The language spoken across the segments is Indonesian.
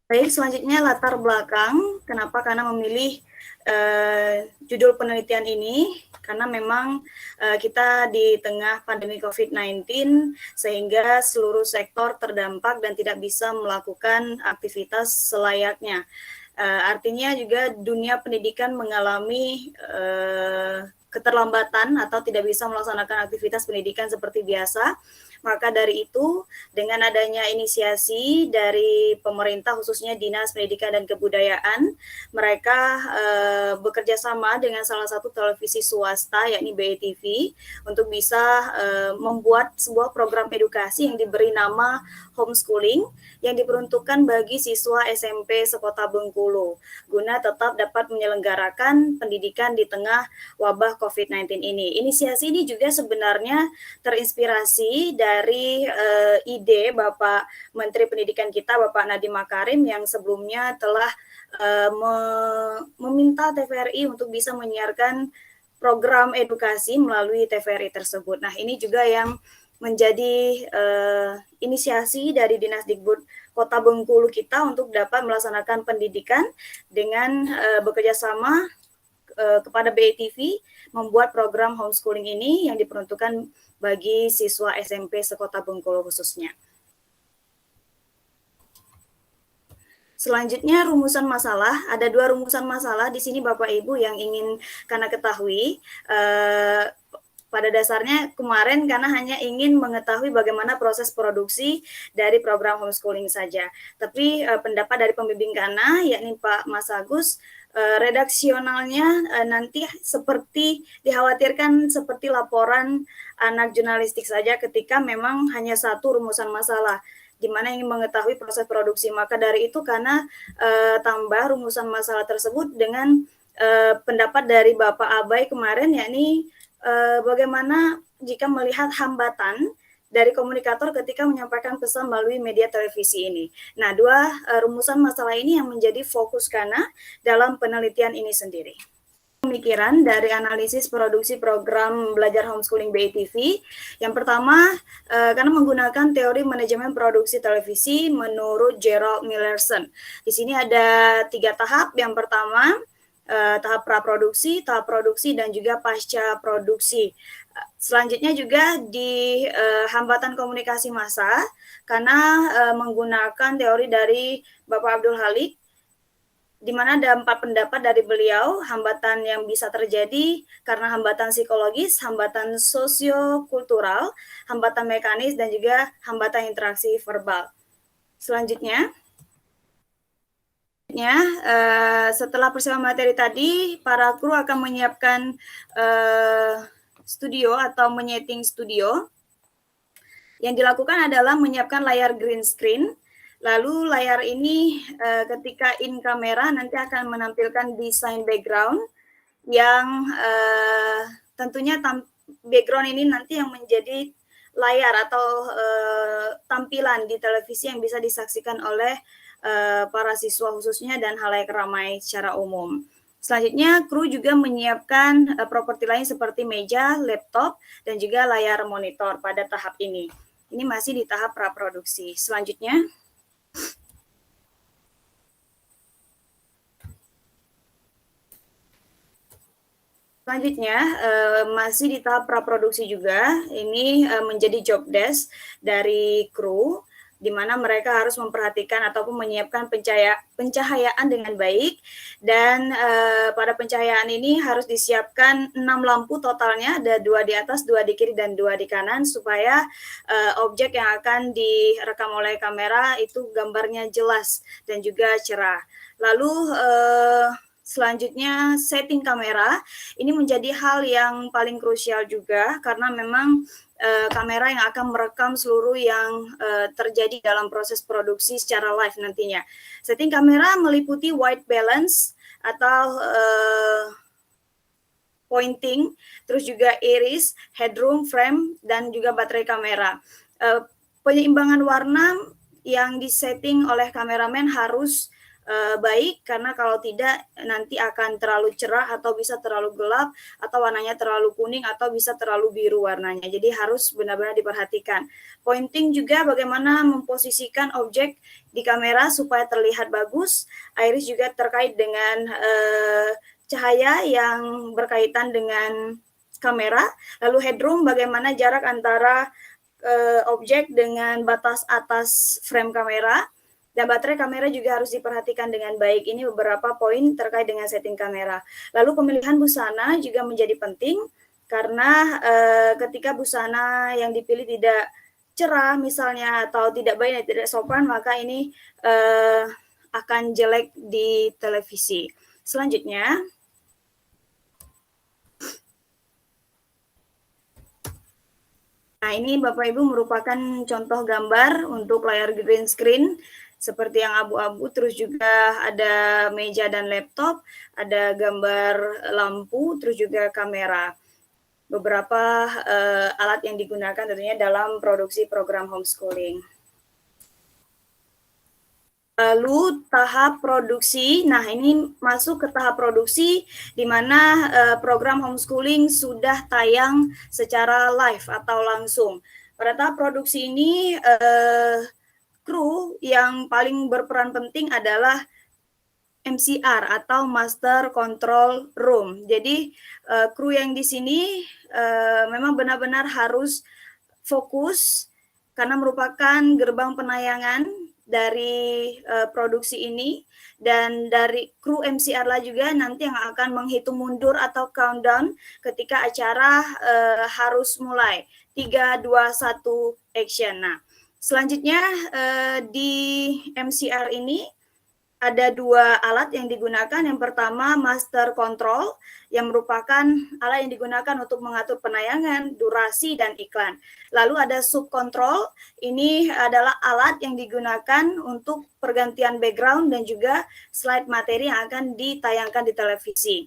Baik, selanjutnya latar belakang. Kenapa? Karena memilih judul penelitian ini karena memang kita di tengah pandemi COVID-19 sehingga seluruh sektor terdampak dan tidak bisa melakukan aktivitas selayaknya. Artinya juga dunia pendidikan mengalami keterlambatan atau tidak bisa melaksanakan aktivitas pendidikan seperti biasa. Maka dari itu, dengan adanya inisiasi dari pemerintah khususnya Dinas Pendidikan dan Kebudayaan, mereka bekerja sama dengan salah satu televisi swasta yakni BETV untuk bisa membuat sebuah program edukasi yang diberi nama homeschooling yang diperuntukkan bagi siswa SMP sekota Bengkulu guna tetap dapat menyelenggarakan pendidikan di tengah wabah COVID-19 ini. Inisiasi ini juga sebenarnya terinspirasi dari ide Bapak Menteri Pendidikan kita, Bapak Nadiem Makarim, yang sebelumnya telah meminta TVRI untuk bisa menyiarkan program edukasi melalui TVRI tersebut. Nah, ini juga yang menjadi inisiasi dari Dinas Dikbud Kota Bengkulu kita untuk dapat melaksanakan pendidikan dengan bekerja sama kepada BETV membuat program homeschooling ini yang diperuntukkan bagi siswa SMP sekota Bengkulu khususnya. Selanjutnya rumusan masalah, ada 2 rumusan masalah di sini Bapak Ibu yang ingin Kana ketahui. Pada dasarnya kemarin karena hanya ingin mengetahui bagaimana proses produksi dari program homeschooling saja. Tapi pendapat dari pembimbing Kana yakni Pak Mas Agus, redaksionalnya nanti seperti dikhawatirkan seperti laporan anak jurnalistik saja ketika memang hanya satu rumusan masalah di mana ingin mengetahui proses produksi. Maka dari itu karena tambah rumusan masalah tersebut dengan pendapat dari Bapak Abai kemarin yakni bagaimana jika melihat hambatan dari komunikator ketika menyampaikan pesan melalui media televisi ini. Nah, 2 rumusan masalah ini yang menjadi fokus Kana dalam penelitian ini sendiri. Pemikiran dari analisis produksi program belajar homeschooling BETV. Yang pertama, karena menggunakan teori manajemen produksi televisi menurut Gerald Millerson. Di sini ada 3 tahap. Yang pertama, tahap praproduksi, tahap produksi, dan juga pasca produksi. Selanjutnya juga di hambatan komunikasi massa, karena menggunakan teori dari Bapak Abdul Halik, di mana ada 4 pendapat dari beliau, hambatan yang bisa terjadi karena hambatan psikologis, hambatan sosiokultural, hambatan mekanis, dan juga hambatan interaksi verbal. Selanjutnya, setelah persiapan materi tadi, para kru akan menyiapkan studio atau menyeting studio. Yang dilakukan adalah menyiapkan layar green screen. Lalu layar ini ketika in kamera nanti akan menampilkan desain background yang tentunya background ini nanti yang menjadi layar atau tampilan di televisi yang bisa disaksikan oleh para siswa khususnya dan halayak ramai secara umum. Selanjutnya, kru juga menyiapkan properti lain seperti meja, laptop, dan juga layar monitor pada tahap ini. Ini masih di tahap praproduksi. Selanjutnya, masih di tahap praproduksi juga. Ini menjadi job desk dari kru, di mana mereka harus memperhatikan ataupun menyiapkan pencahayaan dengan baik, dan pada pencahayaan ini harus disiapkan 6 lampu totalnya, ada 2 di atas, 2 di kiri, dan 2 di kanan, supaya objek yang akan direkam oleh kamera itu gambarnya jelas dan juga cerah. Lalu selanjutnya setting kamera, ini menjadi hal yang paling krusial juga karena memang kamera yang akan merekam seluruh yang terjadi dalam proses produksi secara live nantinya. Setting kamera meliputi white balance atau pointing, terus juga iris, headroom, frame, dan juga baterai kamera. Penyeimbangan warna yang disetting oleh kameramen harus baik, karena kalau tidak nanti akan terlalu cerah atau bisa terlalu gelap atau warnanya terlalu kuning atau bisa terlalu biru warnanya. Jadi harus benar-benar diperhatikan. Pointing juga bagaimana memposisikan objek di kamera supaya terlihat bagus. Iris juga terkait dengan cahaya yang berkaitan dengan kamera. Lalu headroom, bagaimana jarak antara objek dengan batas atas frame kamera. Dan baterai kamera juga harus diperhatikan dengan baik. Ini beberapa poin terkait dengan setting kamera. Lalu pemilihan busana juga menjadi penting karena ketika busana yang dipilih tidak cerah misalnya atau tidak baik dan tidak sopan, maka ini akan jelek di televisi. Selanjutnya, nah ini Bapak Ibu merupakan contoh gambar untuk layar green screen seperti yang abu-abu, terus juga ada meja dan laptop, ada gambar lampu, terus juga kamera. Beberapa alat yang digunakan tentunya dalam produksi program homeschooling. Lalu tahap produksi, nah ini masuk ke tahap produksi di mana program homeschooling sudah tayang secara live atau langsung. Pada tahap produksi ini kru yang paling berperan penting adalah MCR atau Master Control Room. Jadi kru yang di sini memang benar-benar harus fokus karena merupakan gerbang penayangan dari produksi ini, dan dari kru MCR lah juga nanti yang akan menghitung mundur atau countdown ketika acara harus mulai. 3, 2, 1, action. Nah, selanjutnya di MCR ini ada 2 alat yang digunakan. Yang pertama Master Control yang merupakan alat yang digunakan untuk mengatur penayangan, durasi, dan iklan. Lalu ada Sub Control, ini adalah alat yang digunakan untuk pergantian background dan juga slide materi yang akan ditayangkan di televisi.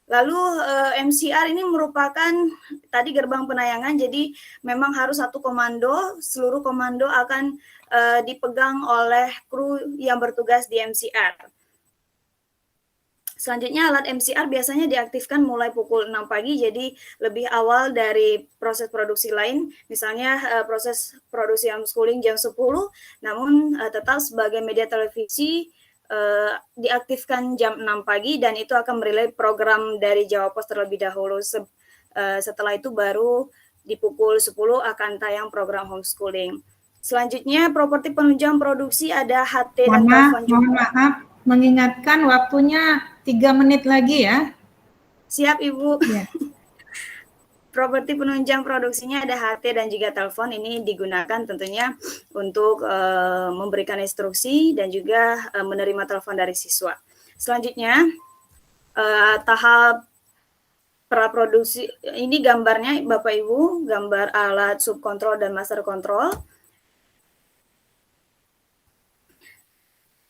Lalu MCR ini merupakan tadi gerbang penayangan, jadi memang harus satu komando, seluruh komando akan dipegang oleh kru yang bertugas di MCR. Selanjutnya alat MCR biasanya diaktifkan mulai pukul 6 pagi, jadi lebih awal dari proses produksi lain. Misalnya proses produksi homeschooling jam 10, namun tetap sebagai media televisi diaktifkan jam 6 pagi dan itu akan merelay program dari Jawa Pos terlebih dahulu. Setelah itu baru di pukul 10 akan tayang program homeschooling. Selanjutnya properti penunjang produksi ada HT dan telepon juga. Mohon maaf, mengingatkan waktunya 3 menit lagi ya. Siap Ibu. Ya. Properti penunjang produksinya ada HT dan juga telepon. Ini digunakan tentunya untuk memberikan instruksi dan juga menerima telepon dari siswa. Selanjutnya tahap praproduksi, ini gambarnya Bapak Ibu, gambar alat subkontrol dan master control.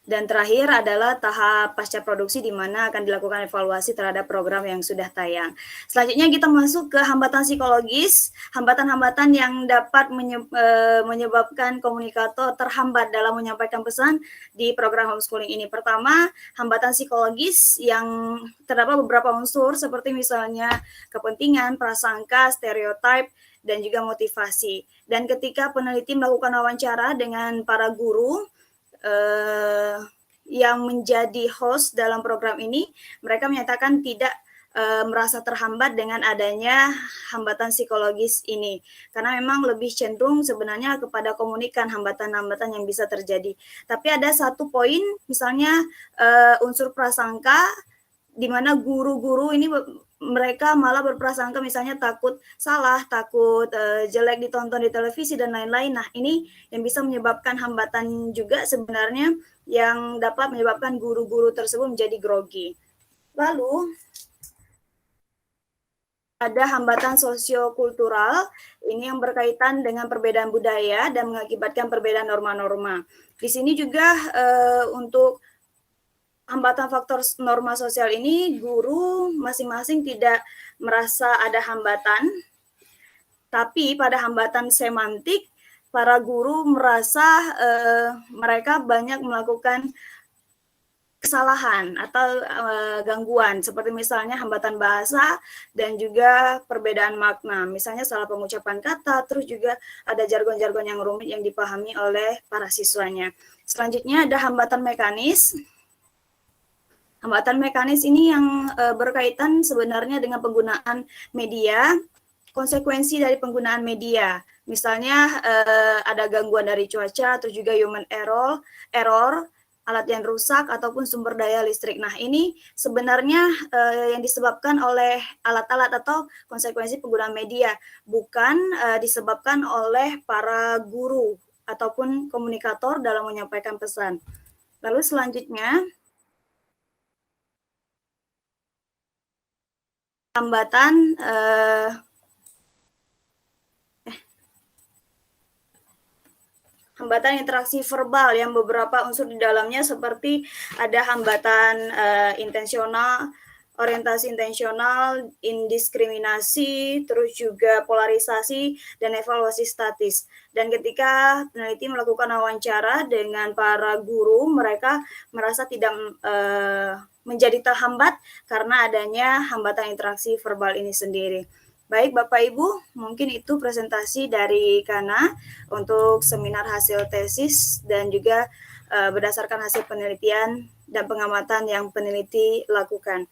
Dan terakhir adalah tahap pasca produksi di mana akan dilakukan evaluasi terhadap program yang sudah tayang. Selanjutnya kita masuk ke hambatan psikologis, hambatan-hambatan yang dapat menyebabkan komunikator terhambat dalam menyampaikan pesan di program homeschooling ini. Pertama, hambatan psikologis yang terdapat beberapa unsur seperti misalnya kepentingan, prasangka, stereotip, dan juga motivasi. Dan ketika peneliti melakukan wawancara dengan para guru yang menjadi host dalam program ini, mereka menyatakan tidak merasa terhambat dengan adanya hambatan psikologis ini, karena memang lebih cenderung sebenarnya kepada komunikan hambatan-hambatan yang bisa terjadi. Tapi ada satu poin, misalnya unsur prasangka, di mana guru-guru ini mereka malah berprasangka misalnya takut salah, takut jelek ditonton di televisi dan lain-lain. Nah, ini yang bisa menyebabkan hambatan juga sebenarnya yang dapat menyebabkan guru-guru tersebut menjadi grogi. Lalu ada hambatan sosiokultural, ini yang berkaitan dengan perbedaan budaya dan mengakibatkan perbedaan norma-norma. Di sini juga untuk hambatan faktor norma sosial ini, guru masing-masing tidak merasa ada hambatan, tapi pada hambatan semantik, para guru merasa mereka banyak melakukan kesalahan atau gangguan seperti misalnya hambatan bahasa dan juga perbedaan makna. Misalnya salah pengucapan kata, terus juga ada jargon-jargon yang rumit yang dipahami oleh para siswanya. Selanjutnya ada hambatan mekanis. Hambatan mekanis ini yang berkaitan sebenarnya dengan penggunaan media, konsekuensi dari penggunaan media. Misalnya ada gangguan dari cuaca, atau juga human error, alat yang rusak, ataupun sumber daya listrik. Nah, ini sebenarnya yang disebabkan oleh alat-alat atau konsekuensi penggunaan media, bukan disebabkan oleh para guru ataupun komunikator dalam menyampaikan pesan. Lalu selanjutnya, hambatan hambatan interaksi verbal yang beberapa unsur di dalamnya seperti ada hambatan intensional, orientasi intensional, indiskriminasi, terus juga polarisasi dan evaluasi statis. Dan ketika peneliti melakukan wawancara dengan para guru, mereka merasa tidak menjadi terhambat karena adanya hambatan interaksi verbal ini sendiri. Baik Bapak Ibu, mungkin itu presentasi dari Kana untuk seminar hasil tesis dan juga berdasarkan hasil penelitian dan pengamatan yang peneliti lakukan.